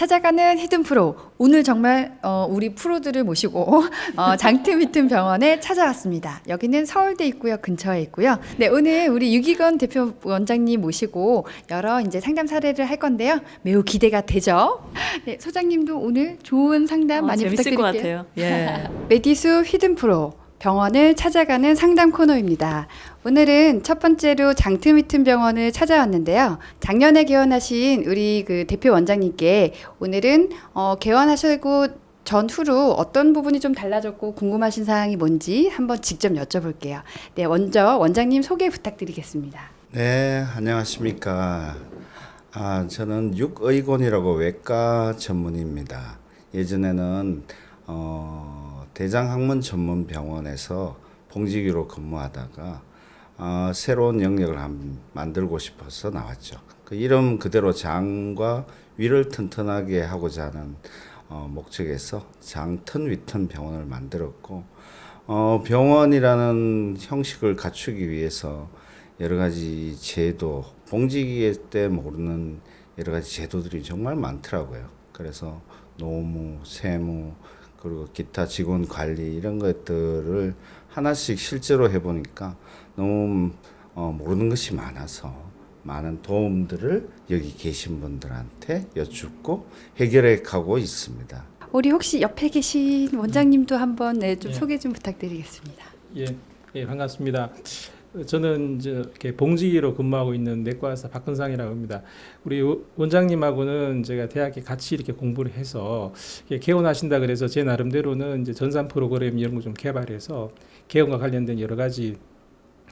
찾아가는 히든 프로. 오늘 정말 우리 프로들을 모시고 장트미튼 병원에 찾아왔습니다. 여기는 서울대 입구역 근처에 있고요. 네, 오늘 우리 유기건 대표 원장님 모시고 여러 이제 상담 사례를 할 건데요. 매우 기대가 되죠. 네, 소장님도 오늘 좋은 상담 많이 재밌을 부탁드릴게요. 것 같아요. 예. 메디수 히든 프로. 병원을 찾아가는 상담 코너입니다. 오늘은 첫 번째로 장트미튼 병원을 찾아왔는데요. 작년에 개원하신 우리 그 대표 원장님께 오늘은 개원하시고 전후로 어떤 부분이 좀 달라졌고 궁금하신 사항이 뭔지 한번 직접 여쭤볼게요. 네, 먼저 원장님 소개 부탁드리겠습니다. 네, 안녕하십니까. 저는 육의곤이라고 외과 전문입니다. 예전에는 대장학문 전문 병원에서 봉지기로 근무하다가 새로운 영역을 만들고 싶어서 나왔죠. 그 이름 그대로 장과 위를 튼튼하게 하고자 하는 목적에서 장튼위튼 병원을 만들었고, 병원이라는 형식을 갖추기 위해서 여러 가지 제도, 봉지기 때 모르는 여러 가지 제도들이 정말 많더라고요. 그래서 노무, 세무, 그리고 기타 직원 관리 이런 것들을 하나씩 실제로 해보니까 너무 모르는 것이 많아서 많은 도움들을 여기 계신 분들한테 여쭙고 해결해 가고 있습니다. 우리 혹시 옆에 계신 원장님도 한번 좀 예. 소개 좀 부탁드리겠습니다. 예, 반갑습니다. 저는 이제 이렇게 봉지기로 근무하고 있는 내과의사 박근상이라고 합니다. 우리 원장님하고는 제가 대학에 같이 이렇게 공부를 해서 개원하신다 그래서 제 나름대로는 이제 전산 프로그램 이런 거 좀 개발해서 개원과 관련된 여러 가지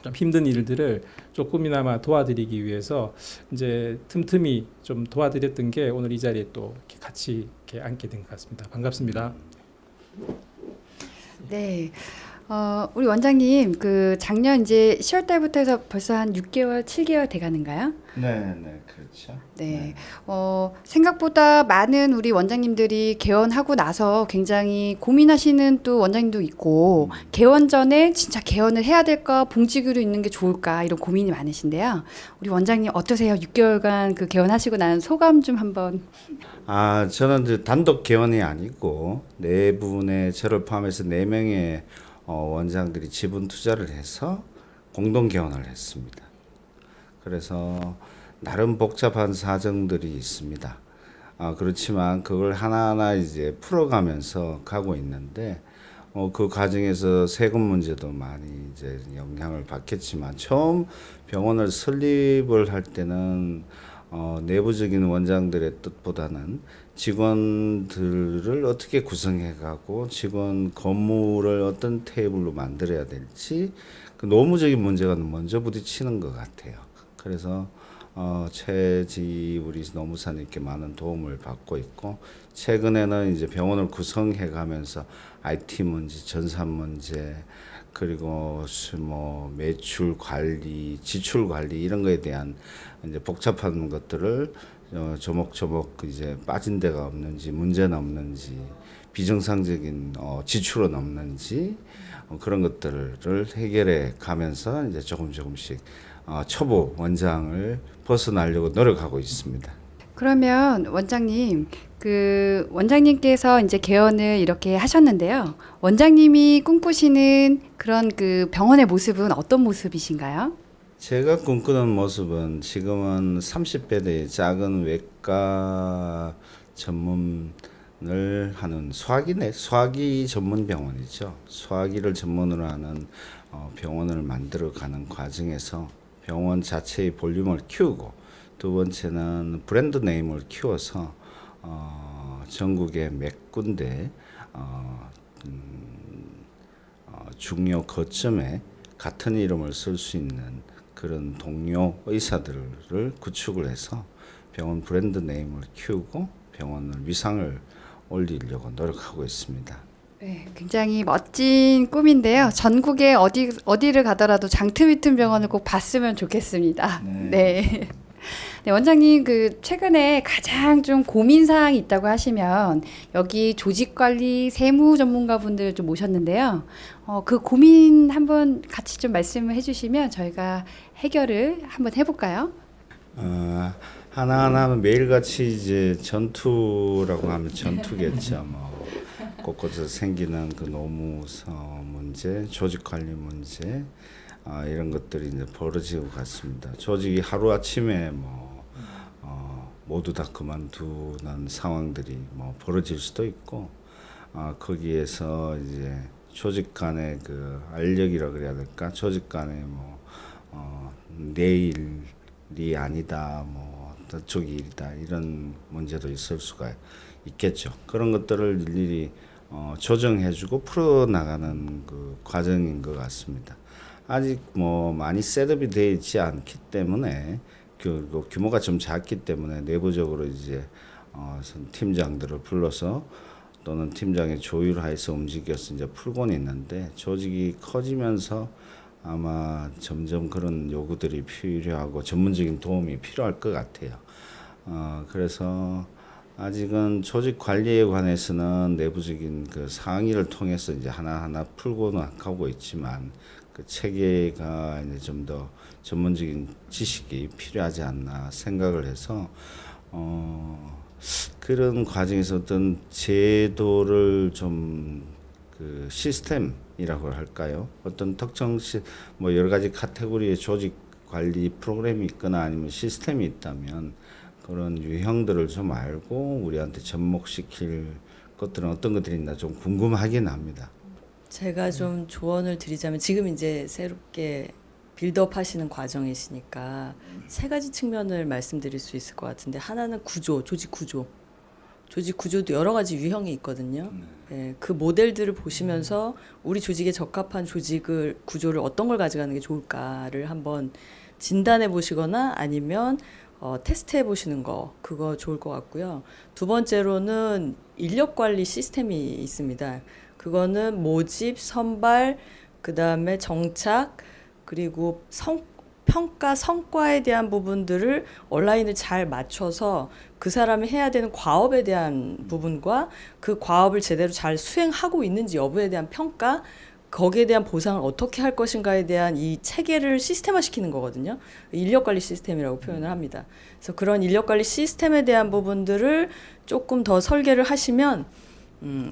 좀 힘든 일들을 조금이나마 도와드리기 위해서 이제 틈틈이 좀 도와드렸던 게 오늘 이 자리에 또 이렇게 같이 이렇게 앉게 된 것 같습니다. 반갑습니다. 네. 우리 원장님, 그 작년 이제 10월 달부터 해서 벌써 한 6개월, 7개월 돼 가는가요? 네, 그렇죠. 네. 생각보다 많은 우리 원장님들이 개원하고 나서 굉장히 고민하시는 또 원장님도 있고, 개원 전에 진짜 개원을 해야 될까, 봉지기로 있는 게 좋을까, 이런 고민이 많으신데요. 우리 원장님 어떠세요? 6개월간 그 개원하시고 나는 소감 좀 한번. 저는 이제 단독 개원이 아니고 네 분의 저를 포함해서 네 명의 원장들이 지분 투자를 해서 공동 개원을 했습니다. 그래서 나름 복잡한 사정들이 있습니다. 그렇지만 그걸 하나하나 이제 풀어가면서 가고 있는데, 그 과정에서 세금 문제도 많이 이제 영향을 받겠지만, 처음 병원을 설립을 할 때는 내부적인 원장들의 뜻보다는 직원들을 어떻게 구성해가고 직원 건물을 어떤 테이블로 만들어야 될지 그 노무적인 문제가 먼저 부딪히는 것 같아요. 그래서 최지 우리 노무사님께 많은 도움을 받고 있고, 최근에는 이제 병원을 구성해가면서 IT 문제, 전산 문제, 그리고 뭐 매출 관리, 지출 관리 이런 거에 대한 이제 복잡한 것들을 조목조목 이제 빠진 데가 없는지, 문제는 없는지, 비정상적인 지출은 없는지, 그런 것들을 해결해 가면서 이제 조금씩 초보 원장을 벗어나려고 노력하고 있습니다. 그러면 원장님, 그 원장님께서 이제 개원을 이렇게 하셨는데요. 원장님이 꿈꾸시는 그런 그 병원의 모습은 어떤 모습이신가요? 제가 꿈꾸는 모습은 지금은 30배대의 작은 외과 전문을 하는 소화기 전문 병원이죠. 소화기를 전문으로 하는 병원을 만들어가는 과정에서 병원 자체의 볼륨을 키우고, 두 번째는 브랜드 네임을 키워서 전국의 몇 군데 중요 거점에 같은 이름을 쓸 수 있는 그런 동료 의사들을 구축을 해서 병원 브랜드 네임을 키우고 병원을 위상을 올리려고 노력하고 있습니다. 네, 굉장히 멋진 꿈인데요. 전국에 어디를 가더라도 장트미튼 병원을 꼭 봤으면 좋겠습니다. 네. 네, 원장님 그 최근에 가장 좀 고민 사항이 있다고 하시면 여기 조직 관리 세무 전문가분들 좀 모셨는데요. 그 고민 한번 같이 좀 말씀을 해주시면 저희가 해결을 한번 해볼까요? 하나하나는 매일같이 이제 전투라고 하면 전투겠죠. 뭐 곳곳에서 생기는 그 노무서 문제, 조직 관리 문제, 이런 것들이 이제 벌어지고 갔습니다. 조직이 하루 아침에 모두 다 그만두는 상황들이 뭐 벌어질 수도 있고, 거기에서 이제 조직 간의 그 알력이라 그래야 될까? 조직 간의 내일이 아니다, 저쪽이 일이다, 이런 문제도 있을 수가 있겠죠. 그런 것들을 일일이 조정해주고 풀어나가는 그 과정인 것 같습니다. 아직 많이 셋업이 되어 있지 않기 때문에, 그 규모가 좀 작기 때문에 내부적으로 이제 팀장들을 불러서 또는 팀장의 조율하에서 움직여서 이제 풀고는 있는데, 조직이 커지면서 아마 점점 그런 요구들이 필요하고 전문적인 도움이 필요할 것 같아요. 그래서 아직은 조직 관리에 관해서는 내부적인 그 상의를 통해서 이제 하나하나 풀고는 가고 있지만, 그 체계가 이제 좀 더 전문적인 지식이 필요하지 않나 생각을 해서, 그런 과정에서 어떤 제도를 좀 그 시스템이라고 할까요? 어떤 특정 여러 가지 카테고리의 조직 관리 프로그램이 있거나 아니면 시스템이 있다면 그런 유형들을 좀 알고 우리한테 접목시킬 것들은 어떤 것들이 있나 좀 궁금하긴 합니다. 제가 좀 조언을 드리자면, 지금 이제 새롭게 빌드업 하시는 과정이시니까 세 가지 측면을 말씀드릴 수 있을 것 같은데, 하나는 구조, 조직 구조. 조직 구조도 여러 가지 유형이 있거든요. 예, 그 모델들을 보시면서 우리 조직에 적합한 조직을 구조를 어떤 걸 가져가는 게 좋을까를 한번 진단해 보시거나 아니면 테스트해 보시는 거, 그거 좋을 것 같고요. 두 번째로는 인력 관리 시스템이 있습니다. 그거는 모집, 선발, 그 다음에 정착, 그리고 평가, 성과에 대한 부분들을 온라인을 잘 맞춰서 그 사람이 해야 되는 과업에 대한 부분과 그 과업을 제대로 잘 수행하고 있는지 여부에 대한 평가, 거기에 대한 보상을 어떻게 할 것인가에 대한 이 체계를 시스템화시키는 거거든요. 인력관리 시스템이라고 표현을 합니다. 그래서 그런 인력관리 시스템에 대한 부분들을 조금 더 설계를 하시면,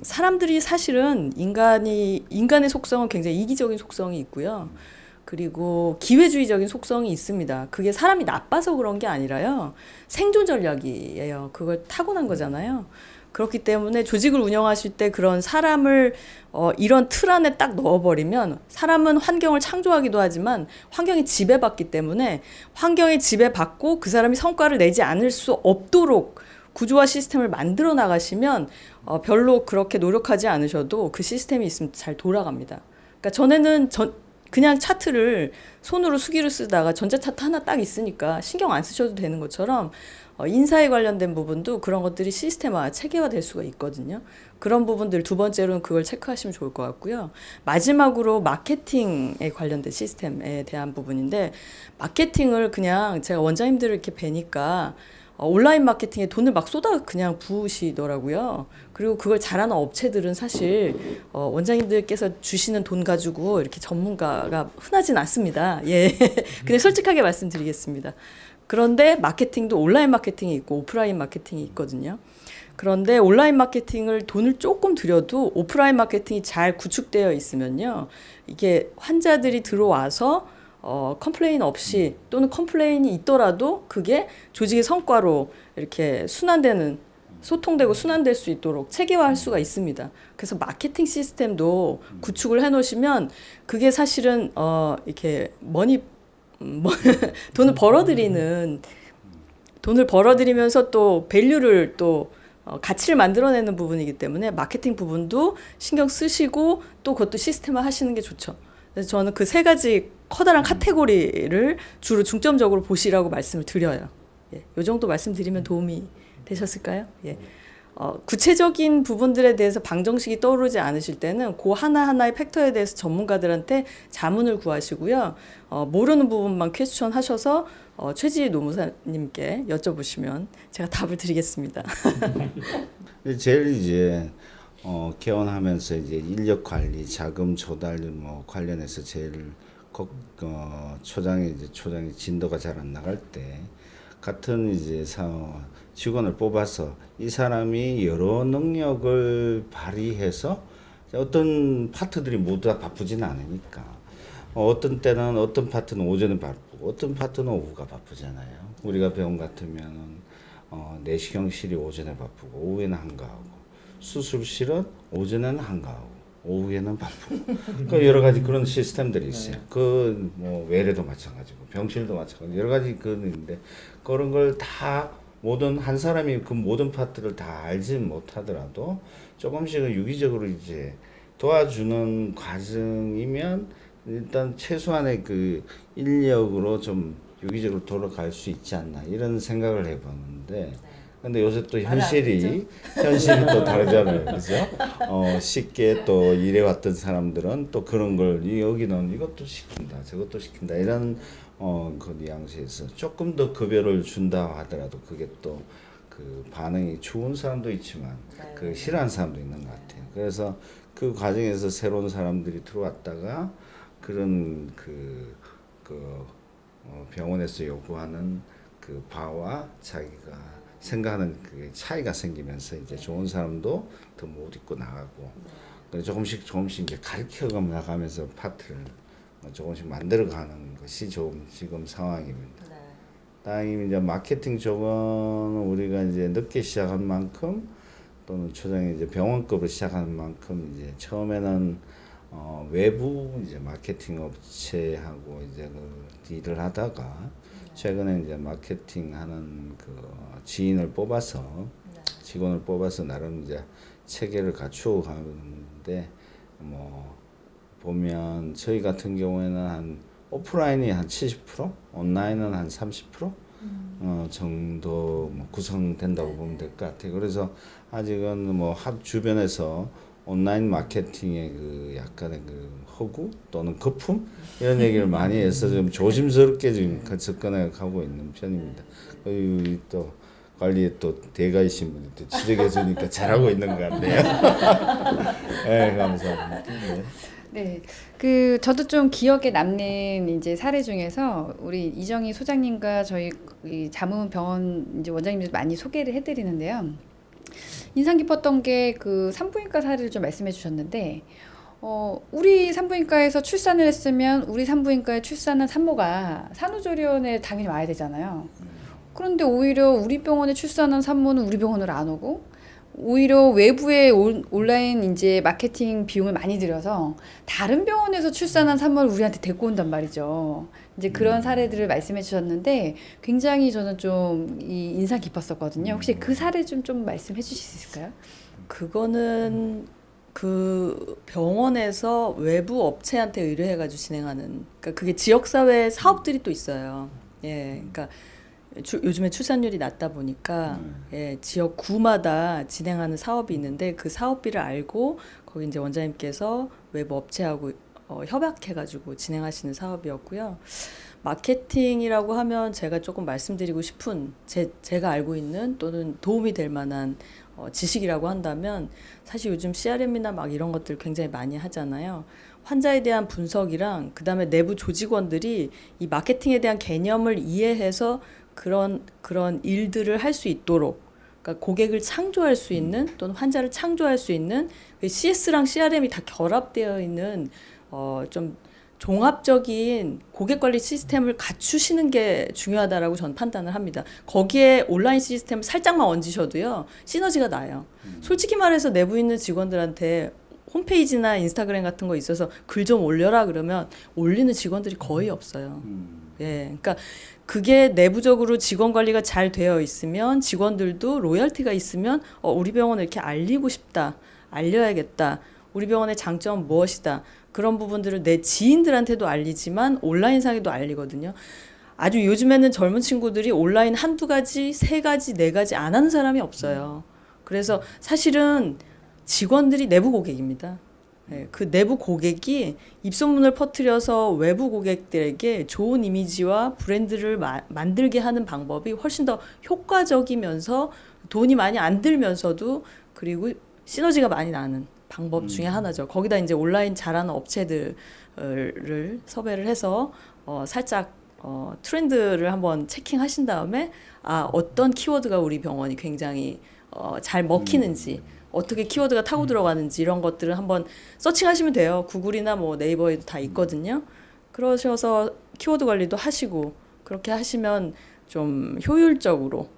사람들이 사실은 인간의 속성은 굉장히 이기적인 속성이 있고요. 그리고 기회주의적인 속성이 있습니다. 그게 사람이 나빠서 그런 게 아니라요, 생존 전략이에요. 그걸 타고난 거잖아요. 그렇기 때문에 조직을 운영하실 때 그런 사람을 이런 틀 안에 딱 넣어버리면, 사람은 환경을 창조하기도 하지만 환경에 지배받기 때문에 환경에 지배받고 그 사람이 성과를 내지 않을 수 없도록 구조화 시스템을 만들어 나가시면 별로 그렇게 노력하지 않으셔도 그 시스템이 있으면 잘 돌아갑니다. 그러니까 전에는 그냥 차트를 손으로 수기로 쓰다가 전자차트 하나 딱 있으니까 신경 안 쓰셔도 되는 것처럼, 인사에 관련된 부분도 그런 것들이 시스템화, 체계화 될 수가 있거든요. 그런 부분들 두 번째로는 그걸 체크하시면 좋을 것 같고요. 마지막으로 마케팅에 관련된 시스템에 대한 부분인데, 마케팅을 그냥 제가 원장님들을 이렇게 뵈니까 온라인 마케팅에 돈을 막 그냥 부으시더라고요. 그리고 그걸 잘하는 업체들은 사실 원장님들께서 주시는 돈 가지고 이렇게 전문가가 흔하진 않습니다. 예, 그냥 솔직하게 말씀드리겠습니다. 그런데 마케팅도 온라인 마케팅이 있고 오프라인 마케팅이 있거든요. 그런데 온라인 마케팅을 돈을 조금 들여도 오프라인 마케팅이 잘 구축되어 있으면요, 이게 환자들이 들어와서 컴플레인 없이, 또는 컴플레인이 있더라도 그게 조직의 성과로 이렇게 소통되고 순환될 수 있도록 체계화할 수가 있습니다. 그래서 마케팅 시스템도 구축을 해놓으시면 그게 사실은 이렇게 돈을 벌어들이면서 또 밸류를 또 가치를 만들어내는 부분이기 때문에 마케팅 부분도 신경 쓰시고 또 그것도 시스템화 하시는 게 좋죠. 그래서 저는 그 세 가지 커다란 카테고리를 주로 중점적으로 보시라고 말씀을 드려요. 예, 이 정도 말씀드리면 도움이 되셨을까요? 예. 구체적인 부분들에 대해서 방정식이 떠오르지 않으실 때는 그 하나하나의 팩터에 대해서 전문가들한테 자문을 구하시고요. 모르는 부분만 퀘스천 하셔서 최지희 노무사님께 여쭤보시면 제가 답을 드리겠습니다. 제일 이제 개원하면서 이제 인력 관리, 자금 조달 관련해서 제일 초장에 진도가 잘 안 나갈 때 같은 이제 직원을 뽑아서 이 사람이 여러 능력을 발휘해서 어떤 파트들이 모두 다 바쁘지는 않으니까 어떤 때는 어떤 파트는 오전에 바쁘고 어떤 파트는 오후가 바쁘잖아요. 우리가 병원 같으면은 내시경실이 오전에 바쁘고 오후에는 한가하고 수술실은 오전에는 한가하고 오후에는 바쁘고 그 여러 가지 그런 시스템들이 있어요. 그 뭐 외래도 마찬가지고 병실도 마찬가지 여러 가지 그런데 그런 걸 다 모든 한 사람이 그 모든 파트를 다 알지 못하더라도 조금씩은 유기적으로 이제 도와주는 과정이면 일단 최소한의 그 인력으로 좀 유기적으로 돌아갈 수 있지 않나 이런 생각을 해봤는데 근데 요새 또 현실이 또 다르잖아요, 그죠? 쉽게 또 일해왔던 사람들은 또 그런 걸 여기는 이것도 시킨다, 저것도 시킨다 이런 그 뉘앙스에서 조금 더 급여를 준다 하더라도 그게 또 그 반응이 좋은 사람도 있지만 그 싫어하는 사람도 있는 것 같아요. 그래서 그 과정에서 새로운 사람들이 들어왔다가 그런 병원에서 요구하는 그 바와 자기가 생각하는 그 차이가 생기면서 이제 좋은 사람도 더 못 입고 나가고 조금씩 이제 가르쳐 나가면서 파트를 조금씩 만들어가는 것이 지금 상황입니다. 다행히 이제 마케팅 쪽은 우리가 이제 늦게 시작한 만큼 또는 초장에 이제 병원급으로 시작한 만큼 이제 처음에는 외부 이제 마케팅 업체하고 이제 그 일을 하다가 최근에 이제 마케팅하는 그 지인을 뽑아서 직원을 뽑아서 나름 이제 체계를 갖추어 가는데 뭐 보면 저희 같은 경우에는 한 오프라인이 한 70%, 온라인은 한 30% 정도 뭐 구성된다고 보면 될 것 같아요. 그래서 아직은 뭐 주변에서 온라인 마케팅의 그 약간의 그 허구 또는 거품 이런 얘기를 많이 해서 좀 조심스럽게 지금 접근해 가고 있는 편입니다. 또 관리에 또 대가이신 분이 또 지적해 주니까 잘하고 있는 것 같네요. 네, 감사합니다. 네. 네, 그 저도 좀 기억에 남는 이제 사례 중에서 우리 이정희 소장님과 저희 이 자문병원 이제 원장님들 많이 소개를 해드리는데요. 인상 깊었던 게 그 산부인과 사례를 좀 말씀해 주셨는데, 우리 산부인과에서 출산을 했으면 우리 산부인과에 출산한 산모가 산후조리원에 당연히 와야 되잖아요. 그런데 오히려 우리 병원에 출산한 산모는 우리 병원으로 안 오고, 오히려 외부에 온라인 이제 마케팅 비용을 많이 들여서 다른 병원에서 출산한 산모를 우리한테 데리고 온단 말이죠. 이제 그런 사례들을 말씀해 주셨는데 굉장히 저는 좀 인상 깊었었거든요. 혹시 그 사례 좀 말씀해 주실 수 있을까요? 그거는 그 병원에서 외부 업체한테 의뢰해가지고 진행하는, 그러니까 그게 지역사회 사업들이 또 있어요. 예, 그러니까 요즘에 출산율이 낮다 보니까 예, 지역구마다 진행하는 사업이 있는데 그 사업비를 알고 거기 이제 원장님께서 외부 업체하고 협약해가지고 진행하시는 사업이었고요. 마케팅이라고 하면 제가 조금 말씀드리고 싶은 제가 알고 있는 또는 도움이 될 만한 지식이라고 한다면 사실 요즘 CRM이나 막 이런 것들 굉장히 많이 하잖아요. 환자에 대한 분석이랑 그다음에 내부 조직원들이 이 마케팅에 대한 개념을 이해해서 그런 일들을 할 수 있도록, 그러니까 고객을 창조할 수 있는 또는 환자를 창조할 수 있는 CS랑 CRM이 다 결합되어 있는 좀 종합적인 고객 관리 시스템을 갖추시는 게 중요하다라고 저는 판단을 합니다. 거기에 온라인 시스템을 살짝만 얹으셔도요, 시너지가 나요. 솔직히 말해서 내부 있는 직원들한테 홈페이지나 인스타그램 같은 거 있어서 글 좀 올려라 그러면 올리는 직원들이 거의 없어요. 예, 그러니까 그게 내부적으로 직원 관리가 잘 되어 있으면 직원들도 로열티가 있으면 우리 병원을 이렇게 알리고 싶다, 알려야겠다, 우리 병원의 장점은 무엇이다, 그런 부분들을 내 지인들한테도 알리지만 온라인상에도 알리거든요. 아주 요즘에는 젊은 친구들이 온라인 한두 가지, 세 가지, 네 가지 안 하는 사람이 없어요. 그래서 사실은 직원들이 내부 고객입니다. 네, 그 내부 고객이 입소문을 퍼뜨려서 외부 고객들에게 좋은 이미지와 브랜드를 만들게 하는 방법이 훨씬 더 효과적이면서 돈이 많이 안 들면서도 그리고 시너지가 많이 나는 방법 중에 하나죠. 거기다 이제 온라인 잘하는 업체들을 섭외를 해서 살짝 트렌드를 한번 체킹하신 다음에 어떤 키워드가 우리 병원이 굉장히 잘 먹히는지 어떻게 키워드가 타고 들어가는지 이런 것들을 한번 서칭하시면 돼요. 구글이나 뭐 네이버에도 다 있거든요. 그러셔서 키워드 관리도 하시고 그렇게 하시면 좀 효율적으로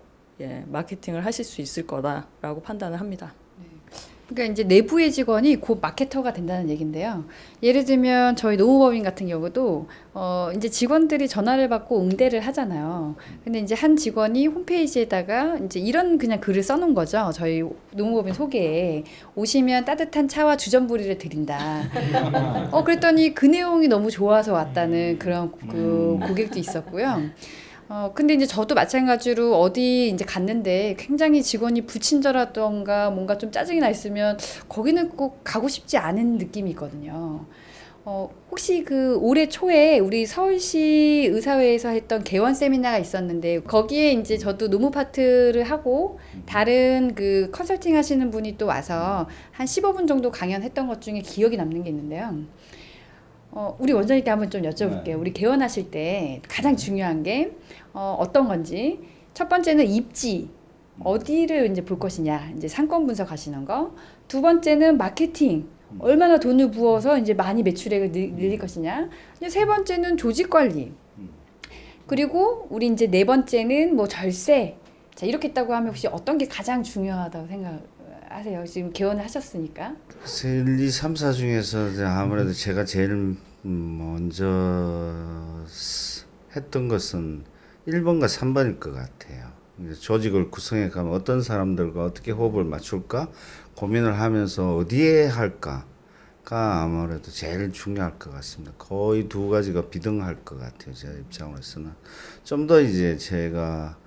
마케팅을 하실 수 있을 거다라고 판단을 합니다. 그러니까 이제 내부의 직원이 곧 마케터가 된다는 얘긴데요. 예를 들면 저희 노무법인 같은 경우도 이제 직원들이 전화를 받고 응대를 하잖아요. 근데 이제 한 직원이 홈페이지에다가 이제 이런 그냥 글을 써놓은 거죠. 저희 노무법인 소개에 오시면 따뜻한 차와 주전부리를 드린다. 그랬더니 그 내용이 너무 좋아서 왔다는 그런 그 고객도 있었고요. 근데 이제 저도 마찬가지로 어디 이제 갔는데 굉장히 직원이 불친절하던가 뭔가 좀 짜증이 나 있으면 거기는 꼭 가고 싶지 않은 느낌이 있거든요. 혹시 그 올해 초에 우리 서울시 의사회에서 했던 개원 세미나가 있었는데 거기에 이제 저도 노무 파트를 하고 다른 그 컨설팅 하시는 분이 또 와서 한 15분 정도 강연했던 것 중에 기억이 남는 게 있는데요. 우리 원장님께 한번 좀 여쭤볼게요. 네. 우리 개원하실 때 가장 중요한 게 어떤 건지. 첫 번째는 입지. 어디를 이제 볼 것이냐. 이제 상권 분석하시는 거. 두 번째는 마케팅. 얼마나 돈을 부어서 이제 많이 매출액을 늘릴 것이냐. 이제 세 번째는 조직 관리. 그리고 우리 이제 네 번째는 뭐 절세. 자, 이렇게 있다고 하면 혹시 어떤 게 가장 중요하다고 생각하세요? 지금 개원을 하셨으니까. 1, 2, 3, 4 중에서 이제 아무래도 제가 제일 먼저 했던 것은 1번과 3번일 것 같아요. 이제 조직을 구성해 가면 어떤 사람들과 어떻게 호흡을 맞출까 고민을 하면서 어디에 할까가 아무래도 제일 중요할 것 같습니다. 거의 두 가지가 비등할 것 같아요. 제 입장으로서는 좀 더 이제 제가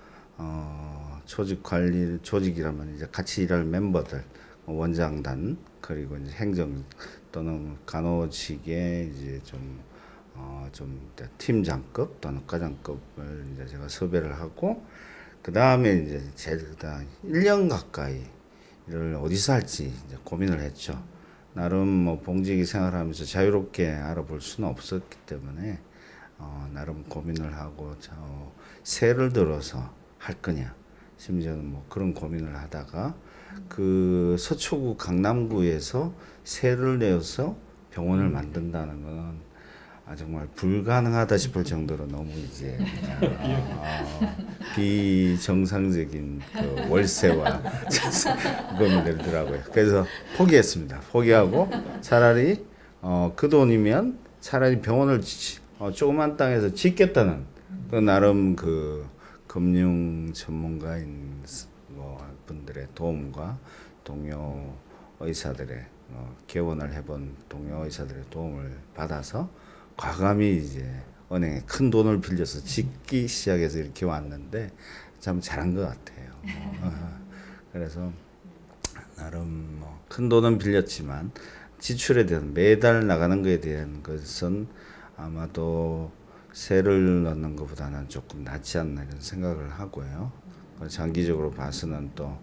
조직 관리 조직이라면 이제 같이 일할 멤버들 원장단 그리고 이제 행정 또는 간호직의 이제 좀 팀장급 또는 과장급을 이제 제가 섭외를 하고 그 다음에 이제 제가 1년 가까이를 어디서 할지 이제 고민을 했죠. 나름 뭐 봉직이 생활하면서 자유롭게 알아볼 수는 없었기 때문에 나름 고민을 하고 세를 들어서 할 거냐 심지어는 뭐 그런 고민을 하다가 그 서초구 강남구에서 세를 내어서 병원을 만든다는 건 정말 불가능하다 싶을 정도로 너무 이제 비정상적인 그 월세와 그거는 들더라고요. 그래서 포기했습니다. 포기하고 차라리 그 돈이면 차라리 병원을 조그만 땅에서 짓겠다는 그 나름 그 금융 전문가인 분들의 도움과 동료 의사들의 개원을 해본 동료 의사들의 도움을 받아서 과감히 이제 은행에 큰 돈을 빌려서 짓기 시작해서 이렇게 왔는데 참 잘한 것 같아요. 그래서 나름 큰 돈은 빌렸지만 지출에 대한 매달 나가는 것에 대한 것은 아마도 세를 넣는 것보다는 조금 낫지 않나 이런 생각을 하고요. 장기적으로 봐서는 또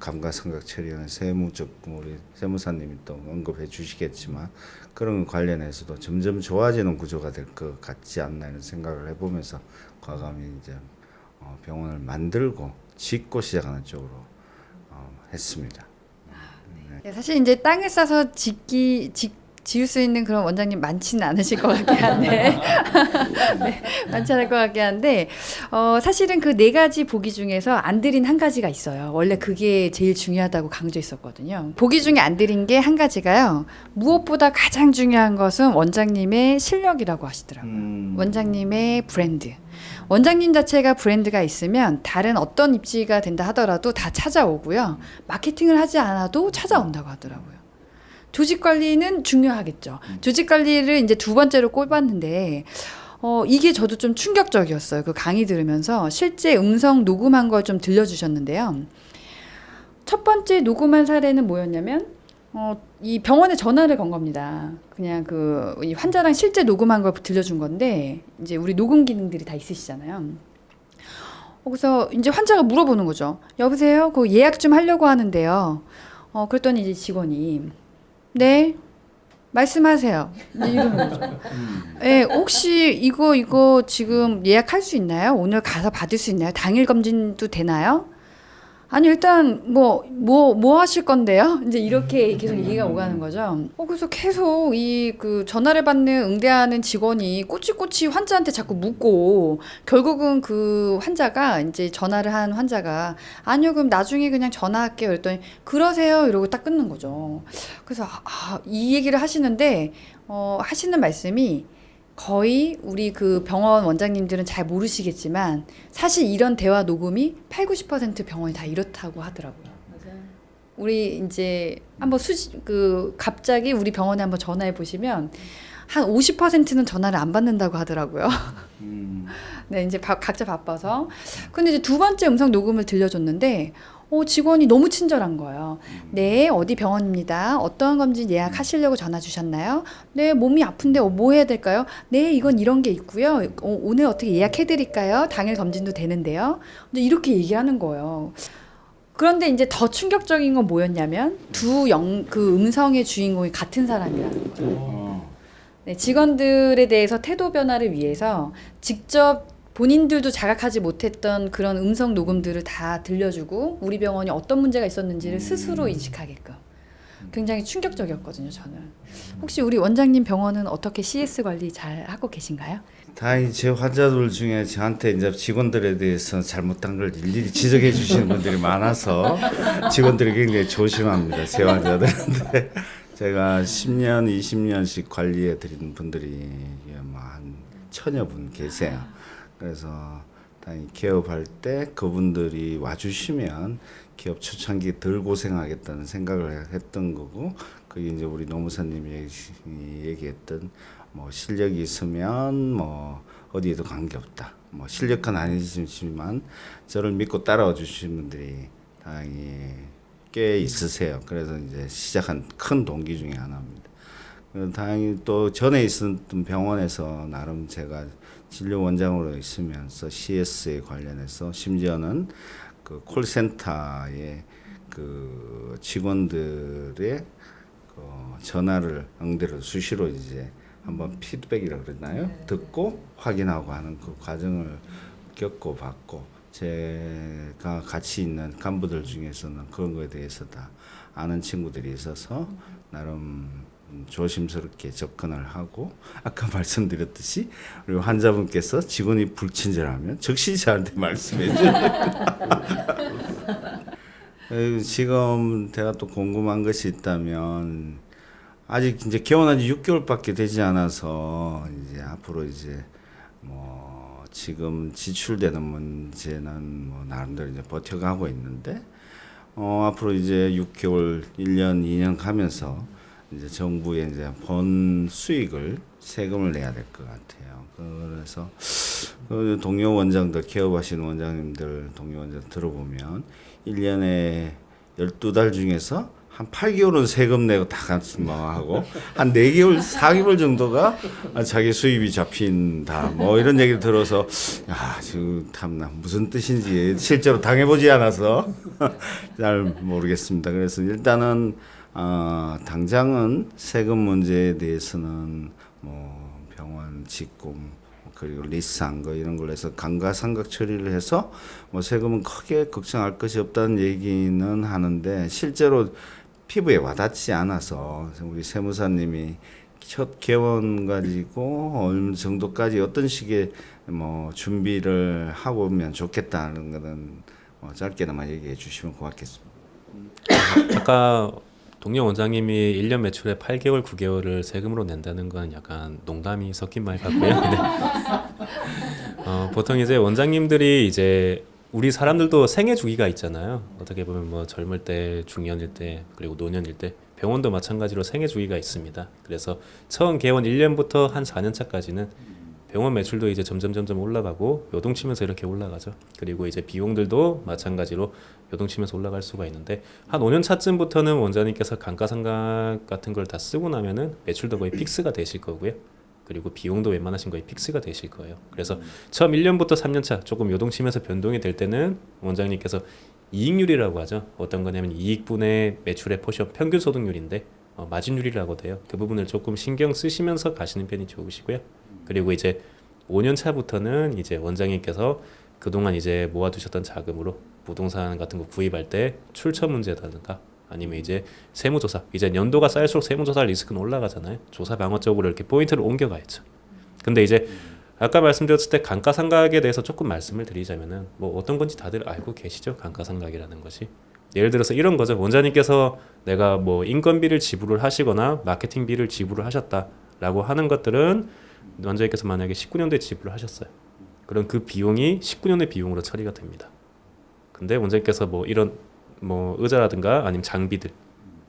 감가상각 처리하는 세무적 우리 세무사님이 또 언급해 주시겠지만 그런 관련해서도 점점 좋아지는 구조가 될 것 같지 않나 이런 생각을 해보면서 과감히 이제 병원을 만들고 짓고 시작하는 쪽으로 했습니다. 사실 이제 땅을 싸서 지을 수 있는 그런 원장님 많지는 않으실 것 같긴 한데 네, 많지 않을 것 같긴 한데 사실은 그 네 가지 보기 중에서 안 드린 한 가지가 있어요. 원래 그게 제일 중요하다고 강조했었거든요. 보기 중에 안 드린 게 한 가지가요. 무엇보다 가장 중요한 것은 원장님의 실력이라고 하시더라고요. 원장님의 브랜드. 원장님 자체가 브랜드가 있으면 다른 어떤 입지가 된다 하더라도 다 찾아오고요. 마케팅을 하지 않아도 찾아온다고 하더라고요. 조직 관리는 중요하겠죠. 조직 관리를 이제 두 번째로 꼽았는데, 이게 저도 좀 충격적이었어요. 그 강의 들으면서 실제 음성 녹음한 걸 좀 들려주셨는데요. 첫 번째 녹음한 사례는 뭐였냐면, 이 병원에 전화를 건 겁니다. 그냥 이 환자랑 실제 녹음한 걸 들려준 건데, 이제 우리 녹음 기능들이 다 있으시잖아요. 그래서 이제 환자가 물어보는 거죠. 여보세요? 그 예약 좀 하려고 하는데요. 그랬더니 이제 직원이 네. 말씀하세요. 이제 이러는 거죠. 예, 혹시 이거 지금 예약할 수 있나요? 오늘 가서 받을 수 있나요? 당일 검진도 되나요? 아니 일단 뭐 하실 건데요? 이제 이렇게 계속 얘기가 오가는 거죠. 그래서 계속 이 그 전화를 받는 응대하는 직원이 꼬치꼬치 환자한테 자꾸 묻고 결국은 그 환자가 이제 전화를 한 환자가 아니요 그럼 나중에 그냥 전화할게요. 그랬더니 그러세요 이러고 딱 끊는 거죠. 그래서 이 얘기를 하시는데 하시는 말씀이 거의 우리 그 병원 원장님들은 잘 모르시겠지만 사실 이런 대화 녹음이 80~90% 병원이 다 이렇다고 하더라고요. 맞아요. 우리 이제 한번 갑자기 우리 병원에 한번 전화해 보시면 한 50%는 전화를 안 받는다고 하더라고요. 네, 이제 각자 바빠서. 근데 이제 두 번째 음성 녹음을 들려줬는데 직원이 너무 친절한 거예요. 네, 어디 병원입니다. 어떠한 검진 예약하시려고 전화 주셨나요? 네, 몸이 아픈데 뭐 해야 될까요? 네, 이건 이런 게 있고요. 오늘 어떻게 예약해 드릴까요? 당일 검진도 되는데요. 근데 이렇게 얘기하는 거예요. 그런데 이제 더 충격적인 건 뭐였냐면 그 음성의 주인공이 같은 사람이라는 거죠. 네, 직원들에 대해서 태도 변화를 위해서 직접 본인들도 자각하지 못했던 그런 음성 녹음들을 다 들려주고 우리 병원이 어떤 문제가 있었는지를 스스로 인식하게끔 굉장히 충격적이었거든요. 저는. 혹시 우리 원장님 병원은 어떻게 CS 관리 잘 하고 계신가요? 다행히 제 환자들 중에 저한테 이제 직원들에 대해서 잘못한 걸 일일이 지적해 주시는 분들이 많아서 직원들이 굉장히 조심합니다. 제 환자들한테. 제가 10년, 20년씩 관리해 드린 분들이 한 1000여 분 계세요. 그래서 다행히 개업할 때 그분들이 와주시면 기업 초창기 덜 고생하겠다는 생각을 했던 거고, 그게 이제 우리 노무사님이 얘기했던 뭐 실력이 있으면 뭐 어디에도 관계없다. 뭐 실력은 아니지만 저를 믿고 따라와 주신 분들이 다행히 꽤 있으세요. 그래서 이제 시작한 큰 동기 중에 하나입니다. 다행히 또 전에 있었던 병원에서 나름 제가 진료 원장으로 있으면서 CS에 관련해서 심지어는 그 콜센터의 그 직원들의 그 전화를 응대를 수시로 이제 한번 피드백이라고 그랬나요? 듣고 확인하고 하는 그 과정을 겪고 봤고, 제가 같이 있는 간부들 중에서는 그런 거에 대해서 다 아는 친구들이 있어서 나름 조심스럽게 접근을 하고, 아까 말씀드렸듯이 우리 환자분께서 직원이 불친절하면 즉시 저한테 말씀해 줘요. 지금 제가 또 궁금한 것이 있다면, 아직 이제 개원한 지 6개월밖에 되지 않아서 이제 앞으로 이제 뭐 지금 지출되는 문제는 뭐 나름대로 이제 버텨가고 있는데, 앞으로 이제 6개월, 1년, 2년 가면서 이제 정부에 이제 본 수익을 세금을 내야 될 것 같아요. 그래서 그 동료 원장들, 개업하시는 원장님들, 동료 원장 들어보면 1년에 12달 중에서 한 8개월은 세금 내고 다 같이 뭐 하고 한 4개월, 4개월 정도가 자기 수입이 잡힌다. 뭐 이런 얘기를 들어서 야, 지금 참나 무슨 뜻인지 실제로 당해보지 않아서 잘 모르겠습니다. 그래서 일단은 당장은 세금 문제에 대해서는 뭐 병원 직금 그리고 리스한 거 이런 걸로 해서 감가상각 처리를 해서 뭐 세금은 크게 걱정할 것이 없다는 얘기는 하는데, 실제로 피부에 와닿지 않아서 우리 세무사님이 첫 개원 가지고 어느 정도까지 어떤 식의 뭐 준비를 하고 오면 좋겠다는 거는 뭐 짧게나마 얘기해 주시면 고맙겠습니다. 아까 동료 원장님이 1년 매출의 8개월, 9개월을 세금으로 낸다는 건 약간 농담이 섞인 말 같고요. 근데 보통 이제 원장님들이 이제 우리 사람들도 생애 주기가 있잖아요. 어떻게 보면 뭐 젊을 때, 중년일 때, 그리고 노년일 때 병원도 마찬가지로 생애 주기가 있습니다. 그래서 처음 개원 1년부터 한 4년 차까지는 병원 매출도 이제 점점 올라가고 요동치면서 이렇게 올라가죠. 그리고 이제 비용들도 마찬가지로 요동치면서 올라갈 수가 있는데, 한 5년 차쯤부터는 원장님께서 감가상각 같은 걸 다 쓰고 나면은 매출도 거의 픽스가 되실 거고요. 그리고 비용도 웬만하신 거의 픽스가 되실 거예요. 그래서 처음 1년부터 3년 차 조금 요동치면서 변동이 될 때는 원장님께서 이익률이라고 하죠. 어떤 거냐면 이익분의 매출의 포션 평균 소득률인데, 마진율이라고 돼요. 그 부분을 조금 신경 쓰시면서 가시는 편이 좋으시고요. 그리고 이제 5년 차부터는 이제 원장님께서 그동안 이제 모아두셨던 자금으로 부동산 같은 거 구입할 때 출처 문제라든가 아니면 이제 세무조사, 이제 연도가 쌓일수록 세무조사 리스크는 올라가잖아요. 조사 방어 쪽으로 이렇게 포인트를 옮겨가야죠. 근데 이제 아까 말씀드렸을 때 감가상각에 대해서 조금 말씀을 드리자면은 뭐 어떤 건지 다들 알고 계시죠? 감가상각이라는 것이. 예를 들어서 이런 거죠. 원장님께서 내가 뭐 인건비를 지불을 하시거나 마케팅비를 지불을 하셨다라고 하는 것들은 원장님께서 만약에 19년도에 지불을 하셨어요. 그럼 그 비용이 19년의 비용으로 처리가 됩니다. 근데 원장님께서 뭐 이런 뭐 의자라든가 아니면 장비들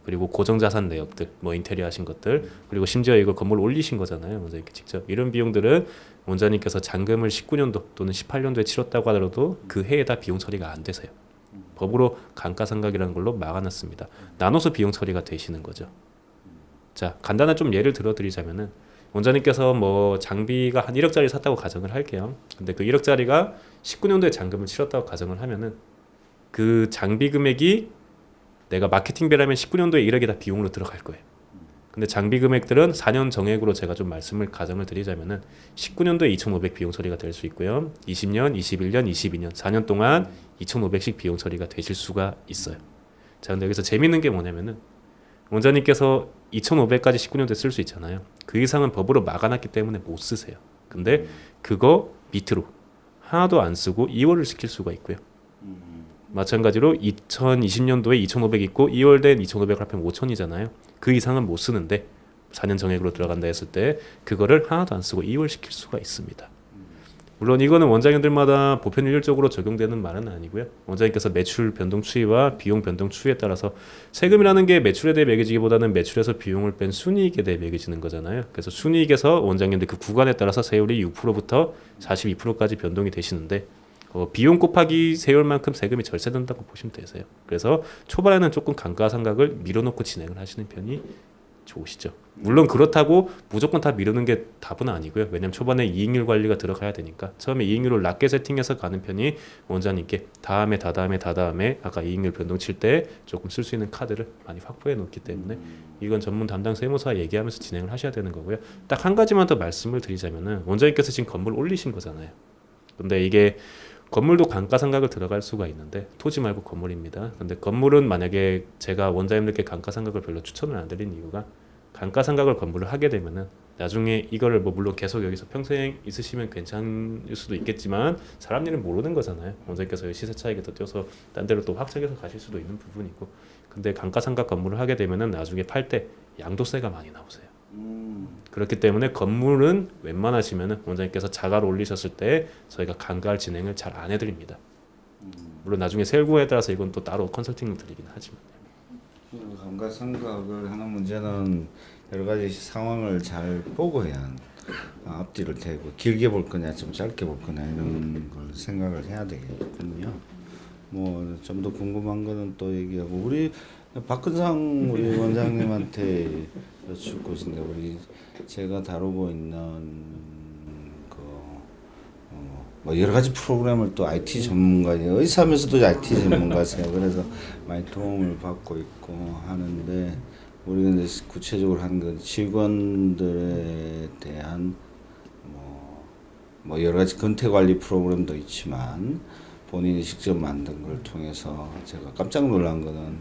그리고 고정자산 내역들 뭐 인테리어 하신 것들 그리고 심지어 이거 건물 올리신 거잖아요. 원장님께 직접 이런 비용들은 원장님께서 잔금을 19년도 또는 18년도에 치렀다고 하더라도 그 해에다 비용 처리가 안 되세요. 법으로 감가상각이라는 걸로 막아놨습니다. 나눠서 비용 처리가 되시는 거죠. 자, 간단한 좀 예를 들어드리자면은 원장님께서 뭐 장비가 한 1억짜리 샀다고 가정을 할게요. 근데 그 1억짜리가 19년도에 잔금을 치렀다고 가정을 하면은 그 장비 금액이 내가 마케팅비라면 19년도에 1억이 다 비용으로 들어갈 거예요. 근데 장비 금액들은 4년 정액으로 제가 좀 가정을 드리자면은 19년도에 2,500 비용 처리가 될 수 있고요. 20년, 21년, 22년 4년 동안 2,500씩 비용 처리가 되실 수가 있어요. 자, 근데 여기서 재밌는 게 뭐냐면은 원장님께서 2,500까지 19년도에 쓸 수 있잖아요. 그 이상은 법으로 막아놨기 때문에 못 쓰세요. 근데 그거 밑으로 하나도 안 쓰고 2월을 시킬 수가 있고요. 마찬가지로 2020년도에 2,500 있고 2월 된 2,500을 합하면 5,000이잖아요. 그 이상은 못 쓰는데 4년 정액으로 들어간다 했을 때 그거를 하나도 안 쓰고 2월 시킬 수가 있습니다. 물론 이거는 원장님들마다 보편 일률적으로 적용되는 말은 아니고요. 원장님께서 매출 변동 추이와 비용 변동 추이에 따라서 세금이라는 게 매출에 대해 매겨지기보다는 매출에서 비용을 뺀 순이익에 대해 매겨지는 거잖아요. 그래서 순이익에서 원장님들 그 구간에 따라서 세율이 6%부터 42%까지 변동이 되시는데 비용 곱하기 세율만큼 세금이 절세된다고 보시면 되세요. 그래서 초반에는 조금 감가상각을 밀어놓고 진행을 하시는 편이 좋으시죠. 물론 그렇다고 무조건 다 미루는 게 답은 아니고요. 왜냐면 초반에 이익률 관리가 들어가야 되니까 처음에 이익률을 낮게 세팅해서 가는 편이 원장님께 다음에 아까 이익률 변동 칠 때 조금 쓸 수 있는 카드를 많이 확보해 놓기 때문에 이건 전문 담당 세무사 얘기하면서 진행을 하셔야 되는 거고요. 딱 한 가지만 더 말씀을 드리자면은 원장님께서 지금 건물 올리신 거잖아요. 근데 이게 건물도 감가상각을 들어갈 수가 있는데 토지 말고 건물입니다. 근데 건물은 만약에 제가 원장님들께 감가상각을 별로 추천을 안 드린 이유가 감가상각을 건물을 하게 되면은 나중에 이거를 뭐 물론 계속 여기서 평생 있으시면 괜찮을 수도 있겠지만 사람 일은 모르는 거잖아요. 원장님께서 시세 차익에 더 뛰어서 딴 데로 또 확장해서 가실 수도 있는 부분이고 근데 감가상각 건물을 하게 되면은 나중에 팔 때 양도세가 많이 나오세요. 그렇기 때문에 건물은 웬만하시면은 원장님께서 자가로 올리셨을 때 저희가 감가할 진행을 잘 안 해드립니다. 물론 나중에 세율구에 따라서 이건 또 따로 컨설팅을 드리긴 하지만. 감가상각을 하는 문제는 여러 가지 상황을 잘 보고 해야 앞뒤를 대고 길게 볼 거냐 좀 짧게 볼 거냐 이런 걸 생각을 해야 되겠군요. 뭐 좀 더 궁금한 거는 또 얘기하고 우리 박근상 우리 원장님한테 여쭙고 있는데 우리 제가 다루고 있는 뭐 여러 가지 프로그램을 또 IT 전문가 의사면서도 IT 전문가세요. 그래서 많이 도움을 받고 있고 하는데 우리가 이제 구체적으로 하는 건 직원들에 대한 뭐 여러 가지 근태 관리 프로그램도 있지만 본인이 직접 만든 걸 통해서 제가 깜짝 놀란 거는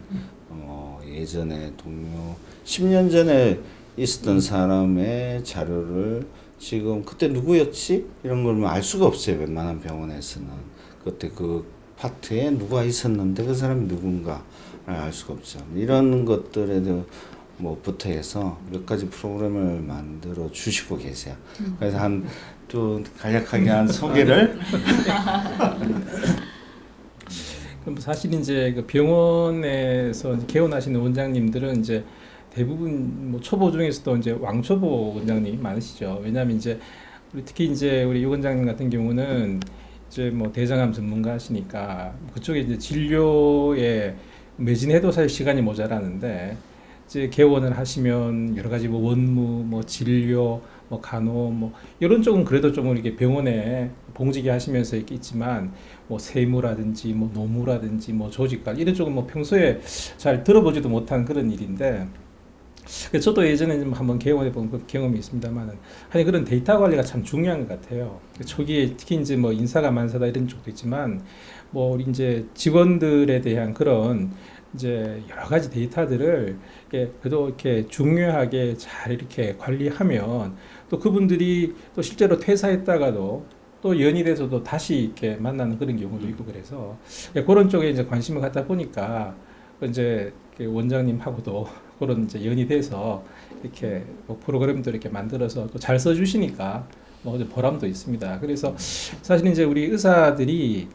예전에 동료 10년 전에 있었던 사람의 자료를 지금 그때 누구였지? 이런 걸 알 수가 없어요. 웬만한 병원에서는. 그때 그 파트에 누가 있었는데 그 사람이 누군가를 알 수가 없죠. 이런 것들에도 뭐부터 해서 몇 가지 프로그램을 만들어 주시고 계세요. 그래서 또 간략하게 한 소개를 그럼 사실 이제 그 병원에서 개원하시는 원장님들은 이제 대부분 뭐 초보 중에서도 이제 왕초보 원장님이 많으시죠. 왜냐하면 이제 특히 이제 우리 유 원장님 같은 경우는 이제 뭐 대장암 전문가시니까 그쪽에 이제 진료에 매진해도 사실 시간이 모자라는데 이제 개원을 하시면 여러 가지 뭐 원무, 뭐 진료, 뭐 간호, 뭐 이런 쪽은 그래도 좀 이렇게 병원에 봉직이 하시면서 있겠지만 뭐 세무라든지 뭐 노무라든지 뭐 조직관리 이런 쪽은 뭐 평소에 잘 들어보지도 못한 그런 일인데 그래서 저도 예전에 좀 한번 개원해 본 그 경험이 있습니다만은 하여튼 그런 데이터 관리가 참 중요한 것 같아요. 초기에 특히 이제 뭐 인사가 만사다 이런 쪽도 있지만 뭐 우리 이제 직원들에 대한 그런 이제 여러 가지 데이터들을 그래도 이렇게 중요하게 잘 이렇게 관리하면 또 그분들이 또 실제로 퇴사했다가도 또 연이 돼서도 다시 이렇게 만나는 그런 경우도 있고 그래서 그런 쪽에 이제 관심을 갖다 보니까 이제 원장님하고도 그런 이제 연이 돼서 이렇게 뭐 프로그램도 이렇게 만들어서 또 잘 써주시니까 뭐 보람도 있습니다. 그래서 사실 이제 우리 의사들이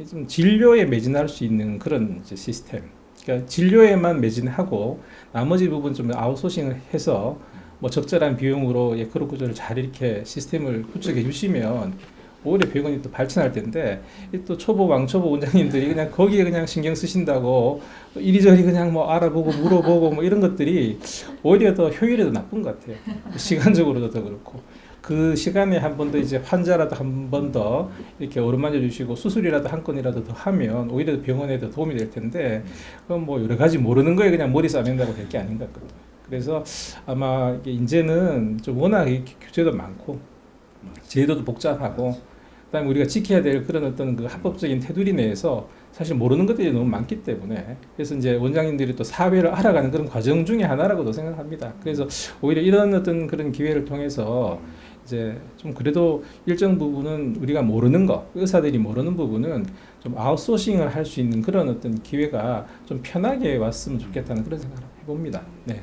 좀 진료에 매진할 수 있는 그런 이제 시스템. 그러니까 진료에만 매진하고 나머지 부분 좀 아웃소싱을 해서 뭐 적절한 비용으로 그런 구조를 잘 이렇게 시스템을 구축해 주시면 오히려 병원이 또 발전할 텐데 또 초보 왕초보 원장님들이 그냥 거기에 그냥 신경 쓰신다고 이리저리 그냥 뭐 알아보고 물어보고 뭐 이런 것들이 오히려 더 효율이 더 나쁜 것 같아요. 시간적으로도 더 그렇고 그 시간에 한 번 더 이제 환자라도 한 번 더 이렇게 어루만져 주시고 수술이라도 한 건이라도 더 하면 오히려 병원에 더 도움이 될 텐데 그건 뭐 여러 가지 모르는 거에 그냥 머리 싸맨다고 될 게 아닌 것 같거든요. 그래서 아마 이게 이제는 좀 워낙 규제도 많고 제도도 복잡하고 그다음에 우리가 지켜야 될 그런 어떤 그 합법적인 테두리 내에서 사실 모르는 것들이 너무 많기 때문에 그래서 이제 원장님들이 또 사회를 알아가는 그런 과정 중에 하나라고도 생각합니다. 그래서 오히려 이런 어떤 그런 기회를 통해서 이제 좀 그래도 일정 부분은 우리가 모르는 거, 의사들이 모르는 부분은 좀 아웃소싱을 할 수 있는 그런 어떤 기회가 좀 편하게 왔으면 좋겠다는 그런 생각을 해봅니다. 네.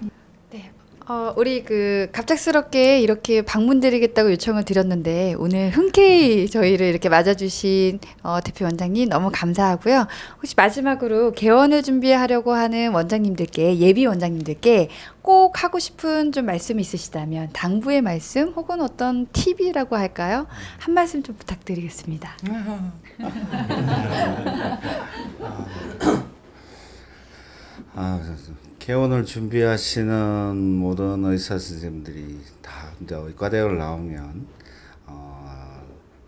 우리 그 갑작스럽게 이렇게 방문드리겠다고 요청을 드렸는데 오늘 흔쾌히 저희를 이렇게 맞아주신 대표 원장님 너무 감사하고요. 혹시 마지막으로 개원을 준비하려고 하는 원장님들께 예비 원장님들께 꼭 하고 싶은 좀 말씀이 있으시다면 당부의 말씀 혹은 어떤 팁이라고 할까요? 한 말씀 좀 부탁드리겠습니다. 개원을 준비하시는 모든 의사 선생님들이 다 이제 의과대학을 나오면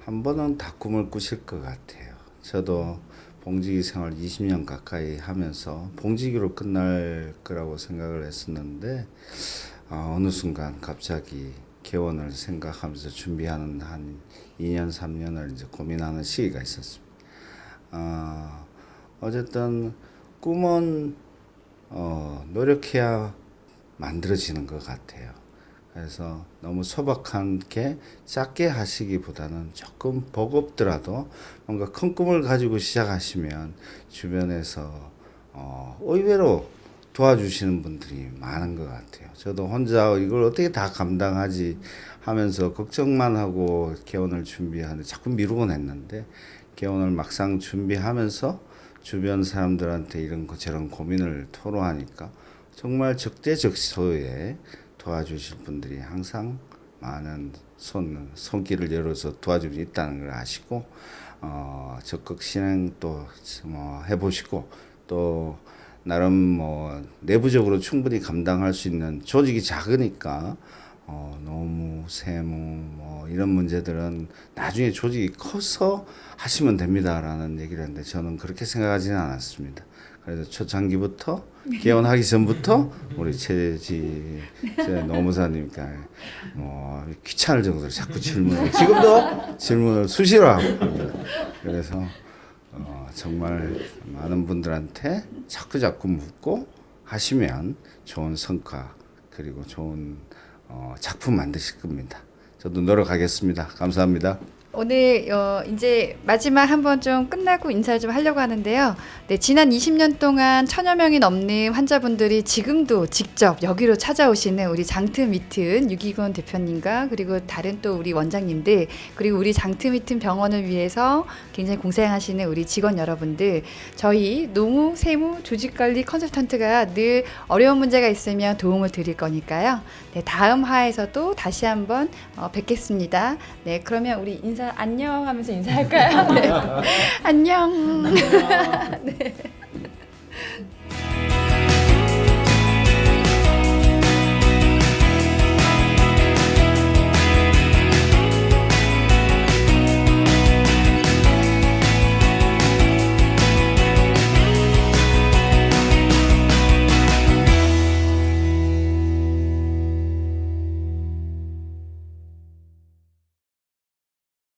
한 번은 다 꿈을 꾸실 것 같아요. 저도 봉지기 생활 20년 가까이 하면서 봉지기로 끝날 거라고 생각을 했었는데 어느 순간 갑자기 개원을 생각하면서 준비하는 한 2년 3년을 이제 고민하는 시기가 있었습니다. 어쨌든 꿈은 노력해야 만들어지는 것 같아요. 그래서 너무 소박하게 작게 하시기보다는 조금 버겁더라도 뭔가 큰 꿈을 가지고 시작하시면 주변에서 의외로 도와주시는 분들이 많은 것 같아요. 저도 혼자 이걸 어떻게 다 감당하지 하면서 걱정만 하고 개원을 준비하는데 자꾸 미루곤 했는데 개원을 막상 준비하면서 주변 사람들한테 이런 저런 고민을 토로하니까 정말 적재적소에 도와주실 분들이 항상 많은 손길을 열어서 도와줄 수 있다는 걸 아시고 적극 실행 또 뭐 해보시고 또 나름 뭐 내부적으로 충분히 감당할 수 있는 조직이 작으니까 노무, 세무 뭐 이런 문제들은 나중에 조직이 커서 하시면 됩니다라는 얘기를 했는데 저는 그렇게 생각하지는 않았습니다. 그래서 초창기부터 개원하기 전부터 우리 최지 노무사님께 뭐 귀찮을 정도로 자꾸 지금도 질문을 수시로 합니다. 그래서 정말 많은 분들한테 자꾸 묻고 하시면 좋은 성과 그리고 좋은 작품 만드실 겁니다. 저도 노력하겠습니다. 감사합니다. 오늘 이제 마지막 한번 좀 끝나고 인사를 좀 하려고 하는데요. 네, 지난 20년 동안 1000여 명이 넘는 환자분들이 지금도 직접 여기로 찾아오시는 우리 장트미튼 유기근 대표님과 그리고 다른 또 우리 원장님들 그리고 우리 장트미튼 병원을 위해서 굉장히 공생하시는 우리 직원 여러분들 저희 노무, 세무, 조직관리 컨설턴트가 늘 어려운 문제가 있으면 도움을 드릴 거니까요. 네, 다음 화에서도 다시 한번 뵙겠습니다. 네, 그러면 우리 인사 안녕 하면서 인사할까요? 네. 안녕. 안녕. 네.